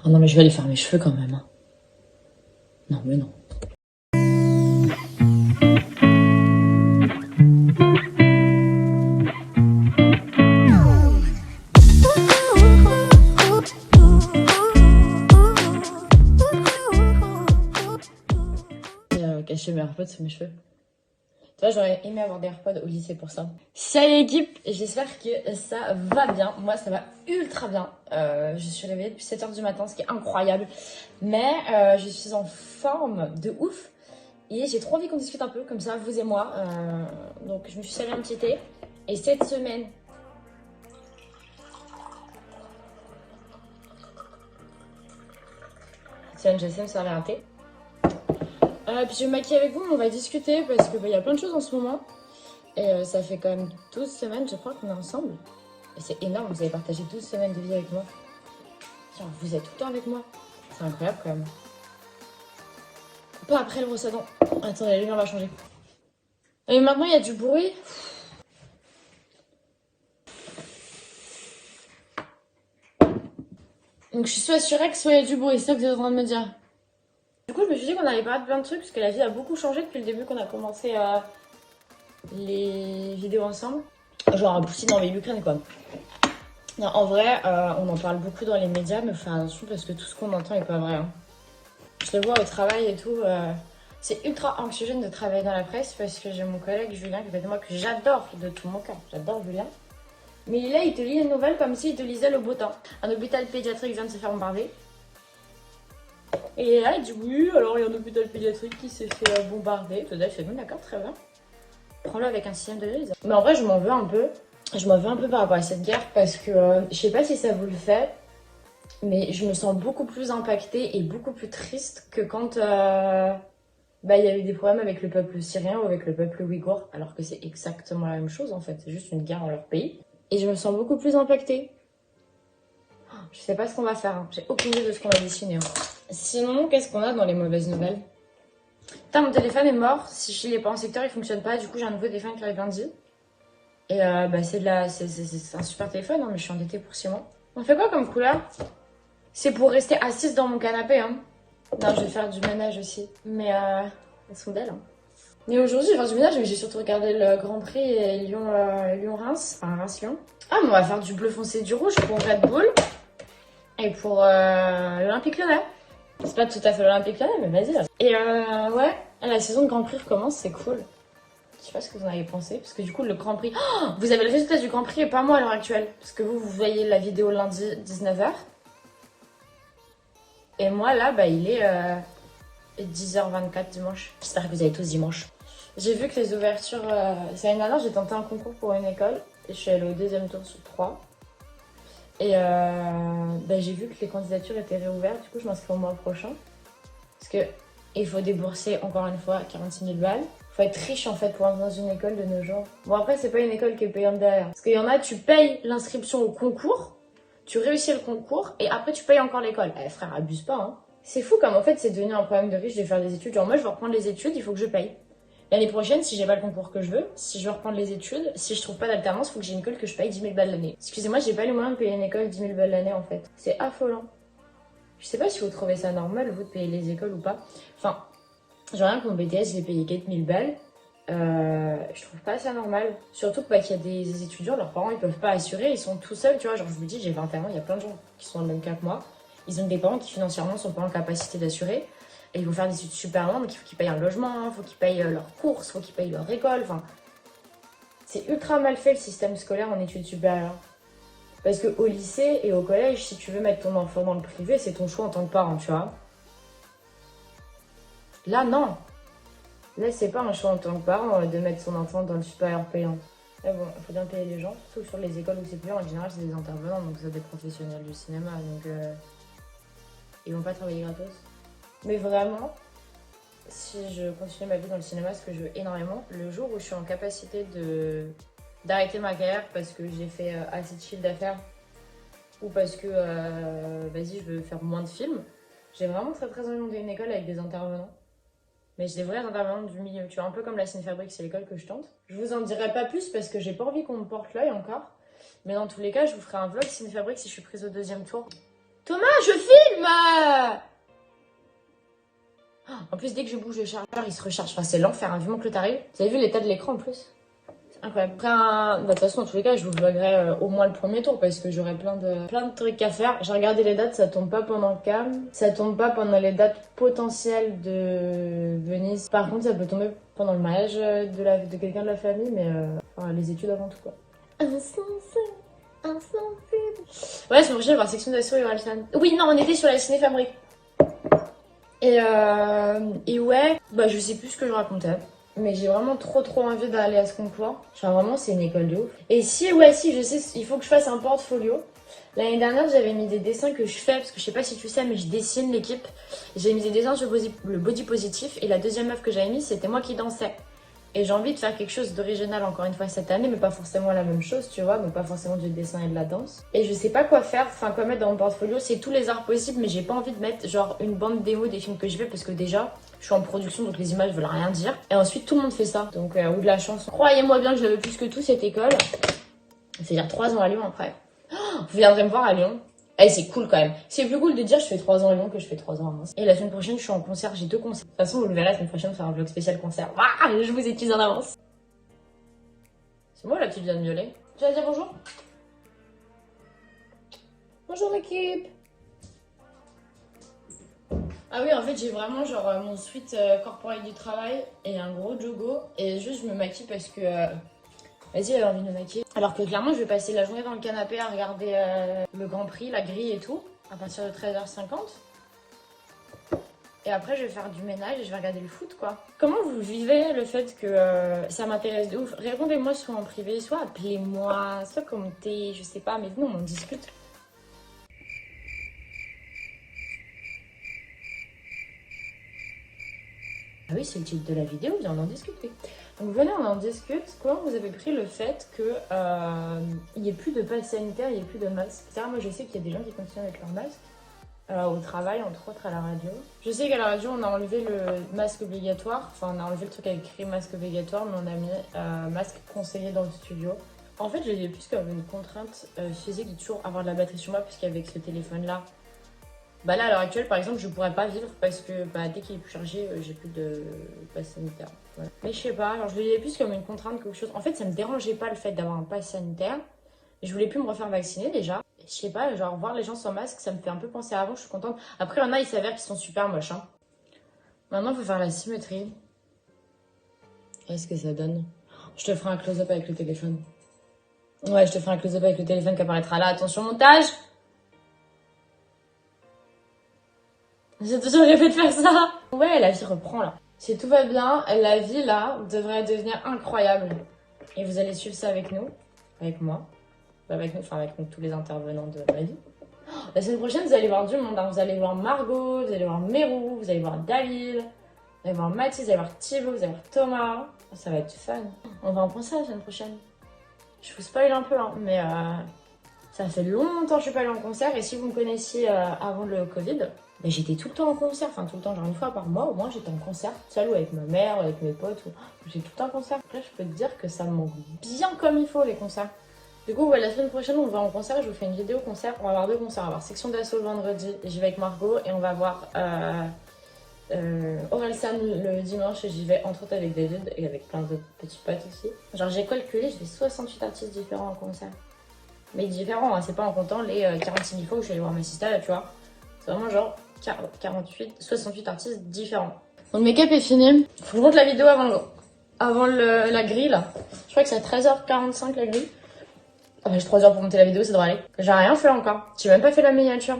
Oh non, mais je vais aller faire mes cheveux quand même. Hein. Non, mais non. Cacher mes AirPods sous mes cheveux. Tu vois, j'aurais aimé avoir des AirPods au lycée pour ça. Salut l'équipe, j'espère que ça va bien. Moi, ça va ultra bien. Je suis réveillée depuis 7h du matin, ce qui est incroyable. Mais je suis en forme de ouf. Et j'ai trop envie qu'on discute un peu, comme ça, vous et moi. Donc, je me suis serré un petit thé. Et cette semaine... Tiens, j'essaie de me servir un thé. Puis je vais me maquiller avec vous, on va discuter parce que y a plein de choses en ce moment. Et ça fait quand même 12 semaines, je crois, qu'on est ensemble. Et c'est énorme, vous avez partagé 12 semaines de vie avec moi. Genre, vous êtes tout le temps avec moi. C'est incroyable quand même. Pas après le brosse à dents. Attendez, la lumière va changer. Et maintenant, il y a du bruit. Donc je suis soit sur X, soit il y a du bruit, c'est ça que vous êtes en train de me dire. Du coup, je me suis dit qu'on allait parler de plein de trucs parce que la vie a beaucoup changé depuis le début qu'on a commencé les vidéos ensemble. Genre, pousser dans l'Ukraine, quoi. Non, en vrai, on en parle beaucoup dans les médias, mais faut faire attention parce que tout ce qu'on entend est pas vrai. Hein. Je le vois au travail et tout. C'est ultra anxiogène de travailler dans la presse parce que j'ai mon collègue Julien qui fait de moi que j'adore de tout mon cœur. J'adore Julien. Mais là, il te lit une nouvelle comme s'il te lisait le beau temps. Un hôpital pédiatrique vient de se faire bombarder. Et là, il dit oui, alors il y a un hôpital pédiatrique qui s'est fait bombarder. Tout à fait, d'accord, très bien. Prends-le avec un système de grise. Mais en vrai, je m'en veux un peu. Je m'en veux un peu par rapport à cette guerre parce que je sais pas si ça vous le fait, mais je me sens beaucoup plus impactée et beaucoup plus triste que quand il y a eu des problèmes avec le peuple syrien ou avec le peuple ouïghour, alors que c'est exactement la même chose en fait, c'est juste une guerre dans leur pays. Et je me sens beaucoup plus impactée. Je sais pas ce qu'on va faire, hein. J'ai aucune idée de ce qu'on va dessiner. Hein. Sinon, qu'est-ce qu'on a dans les mauvaises nouvelles? Putain, mon téléphone est mort. Si je l'ai pas en secteur, il fonctionne pas. Du coup, j'ai un nouveau téléphone qui arrive lundi. Et c'est un super téléphone, hein, mais je suis endettée pour 6 mois. On fait quoi comme couleur? C'est pour rester assise dans mon canapé. Hein. Non, je vais faire du ménage aussi. Mais elles sont belles. Hein. Mais aujourd'hui, je vais faire du ménage, mais j'ai surtout regardé le Grand Prix et Lyon-Reims. Enfin, Reims-Lyon. Ah, mais on va faire du bleu foncé et du rouge pour Red Bull. Et pour l'Olympique Lyonnais. C'est pas tout à fait l'Olympique Lyonnais, mais vas-y. Là. Et ouais, la saison de Grand Prix recommence, c'est cool. Je sais pas ce que vous en avez pensé, parce que du coup, le Grand Prix... Oh, vous avez le résultat du Grand Prix et pas moi à l'heure actuelle. Parce que vous voyez la vidéo lundi 19h. Et moi, là, il est 10h24 dimanche. J'espère que vous avez tous dimanche. J'ai vu que les ouvertures... C'est l'année dernière, j'ai tenté un concours pour une école. Et je suis allée au deuxième tour sur 3. Et j'ai vu que les candidatures étaient réouvertes. Du coup, je m'inscris au mois prochain. Parce que il faut débourser, encore une fois, 46 000 balles. Faut être riche en fait pour entrer dans une école de nos jours. Bon après c'est pas une école qui est payante derrière. Parce qu'il y en a, tu payes l'inscription au concours, tu réussis le concours et après tu payes encore l'école. Eh frère, abuse pas hein. C'est fou comme en fait c'est devenu un problème de riche de faire des études. Genre moi je veux reprendre les études, il faut que je paye. L'année prochaine, si j'ai pas le concours que je veux, si je veux reprendre les études, si je trouve pas d'alternance, faut que j'ai une école que je paye 10 000 balles l'année. Excusez-moi, j'ai pas les moyens de payer une école 10 000 balles l'année en fait. C'est affolant. Je sais pas si vous trouvez ça normal, vous, de payer les écoles ou pas. Enfin, genre rien que mon BTS, je l'ai payé 4 000 balles. Je trouve pas ça normal. Surtout qu'il y a des étudiants, leurs parents ils peuvent pas assurer, ils sont tout seuls, tu vois. Genre je vous dis, j'ai 21 ans, il y a plein de gens qui sont dans le même cas que moi. Ils ont des parents qui financièrement sont pas en capacité d'assurer. Et ils vont faire des études super loin, donc il faut qu'ils payent un logement, il faut qu'ils payent leurs courses, il faut qu'ils payent leur école. Enfin, c'est ultra mal fait le système scolaire en études supérieures. Parce qu'au lycée et au collège, si tu veux mettre ton enfant dans le privé, c'est ton choix en tant que parent, tu vois. Là, non. Là, c'est pas un choix en tant que parent de mettre son enfant dans le supérieur payant. Là, bon, il faut bien payer les gens, surtout sur les écoles où c'est payant. En général, c'est des intervenants, donc c'est des professionnels du cinéma, donc ils vont pas travailler gratos. Mais vraiment, si je continue ma vie dans le cinéma, ce que je veux énormément, le jour où je suis en capacité d'arrêter ma carrière parce que j'ai fait assez de chiffre d'affaires ou parce que, je veux faire moins de films, j'ai vraiment très très envie de monter une école avec des intervenants. Mais j'ai des vrais intervenants du milieu, tu vois, un peu comme la Cinéfabrique, c'est l'école que je tente. Je vous en dirai pas plus parce que j'ai pas envie qu'on me porte l'œil encore. Mais dans tous les cas, je vous ferai un vlog Cinéfabrique si je suis prise au 2e tour. Thomas, je filme! En plus, dès que je bouge le chargeur, il se recharge. Enfin, c'est l'enfer, hein. Vivement que le tarif. Vous avez vu l'état de l'écran en plus? C'est incroyable. Après, de toute façon, dans tous les cas, je vous vloggerai au moins le premier tour parce que j'aurai plein de trucs à faire. J'ai regardé les dates, ça tombe pas pendant le CAM. Ça tombe pas pendant les dates potentielles de Venise. Par contre, ça peut tomber pendant le mariage de quelqu'un de la famille, mais enfin, les études avant tout, quoi. Ouais, c'est pour ça, voir section d'assaut et Orelsan. Oui, non, on était sur la ciné-fabrique. Et ouais, bah je sais plus ce que je racontais. Mais j'ai vraiment trop envie d'aller à ce concours. Genre vraiment, c'est une école de ouf. Et si, ouais, si, je sais, il faut que je fasse un portfolio. L'année dernière, j'avais mis des dessins que je fais, parce que je sais pas si tu sais, mais je dessine l'équipe. J'avais mis des dessins sur le body positif. Et la deuxième œuvre que j'avais mis, c'était moi qui dansais. Et j'ai envie de faire quelque chose d'original encore une fois cette année, mais pas forcément la même chose, tu vois, mais pas forcément du dessin et de la danse. Et je sais pas quoi faire, enfin quoi mettre dans mon portfolio, c'est tous les arts possibles, mais j'ai pas envie de mettre genre une bande démo des films que je fais parce que déjà, je suis en production donc les images veulent rien dire. Et ensuite tout le monde fait ça, donc ou de la chance. Croyez-moi bien que je l'avais plus que tout cette école. C'est-à-dire 3 ans à Lyon après. Oh, vous viendrez me voir à Lyon. Eh, c'est cool quand même. C'est plus cool de dire je fais 3 ans à Lyon que je fais 3 ans à Reims. Et la semaine prochaine, je suis en concert, j'ai 2 concerts. De toute façon, vous le verrez la semaine prochaine, faire un vlog spécial concert. Waouh, je vous étudie en avance. C'est moi la petite vient de violet. Tu vas dire bonjour? Bonjour l'équipe. Ah oui, en fait, j'ai vraiment genre mon suite corporel du travail et un gros jogo. Et juste, je me maquille parce que... Vas-y, elle a envie de me maquiller. Alors que clairement, je vais passer la journée dans le canapé à regarder le Grand Prix, la grille et tout, à partir de 13h50. Et après, je vais faire du ménage et je vais regarder le foot, quoi. Comment vous vivez le fait que ça m'intéresse de ouf? Répondez-moi soit en privé, soit appelez-moi, soit commentez, je sais pas, mais venez, on en discute. Ah oui, c'est le titre de la vidéo, viens, on en discute, oui. Donc venez, on en discute. Comment vous avez pris le fait que il n'y ait plus de passe sanitaire, il n'y ait plus de masque? C'est-à-dire, moi je sais qu'il y a des gens qui continuent avec leur masque. Au travail, entre autres à la radio. Je sais qu'à la radio, on a enlevé le masque obligatoire. Enfin, on a enlevé le truc avec écrit masque obligatoire, mais on a mis masque conseillé dans le studio. En fait, je l'ai plus comme une contrainte physique de toujours avoir de la batterie sur moi, puisqu'avec ce téléphone-là, bah là, à l'heure actuelle, par exemple, je pourrais pas vivre parce que bah, dès qu'il est plus chargé, j'ai plus de passe sanitaire. Voilà. Mais je sais pas, genre, je le voyais plus comme une contrainte quelque chose. En fait, ça me dérangeait pas le fait d'avoir un pass sanitaire. Je voulais plus me refaire vacciner déjà. Je sais pas, genre voir les gens sans masque, ça me fait un peu penser à avant, je suis contente. Après, il y en a, il s'avère qu'ils sont super moches. Hein. Maintenant, il faut faire la symétrie. Qu'est-ce que ça donne? Je te ferai un close-up avec le téléphone. Ouais, je te ferai un close-up avec le téléphone qui apparaîtra là. Attention, montage! J'ai toujours rêvé de faire ça. Ouais, la vie reprend là. Si tout va bien, la vie là devrait devenir incroyable. Et vous allez suivre ça avec nous, avec moi. Avec nous, enfin avec nous, tous les intervenants de ma vie. La semaine prochaine, vous allez voir du monde. Hein. Vous allez voir Margot, vous allez voir Mérou, vous allez voir Dalil, vous allez voir Mathis, vous allez voir Thibaut, vous allez voir Thomas. Oh, ça va être fun. On va en penser la semaine prochaine. Je vous spoil un peu, hein, mais ça fait longtemps que je suis pas allée en concert. Et si vous me connaissiez avant le Covid, ben, j'étais tout le temps en concert. Enfin, tout le temps, genre une fois par mois, au moins j'étais en concert. Seule ou avec ma mère, ou avec mes potes. J'ai tout le temps en concert. Là, je peux te dire que ça me manque bien comme il faut, les concerts. Du coup, ouais, la semaine prochaine, on va en concert. Je vous fais une vidéo concert. On va avoir 2 concerts. On va avoir section d'assaut le vendredi. J'y vais avec Margot. Et on va voir Orelsan le dimanche. Et j'y vais entre autres avec David et avec plein d'autres petits potes aussi. Genre, j'ai calculé, je fais 68 artistes différents en concert. Mais différents, hein, c'est pas en comptant les 46 000 fois où je suis allée voir ma sister, là, tu vois. C'est vraiment genre 68 artistes différents. Donc, le make-up est fini. Faut que je monte la vidéo avant la grille, là. Je crois que c'est à 13h45 la grille. Ah bah, j'ai 3 heures pour monter la vidéo, ça devrait aller. J'ai rien fait encore. J'ai même pas fait la miniature.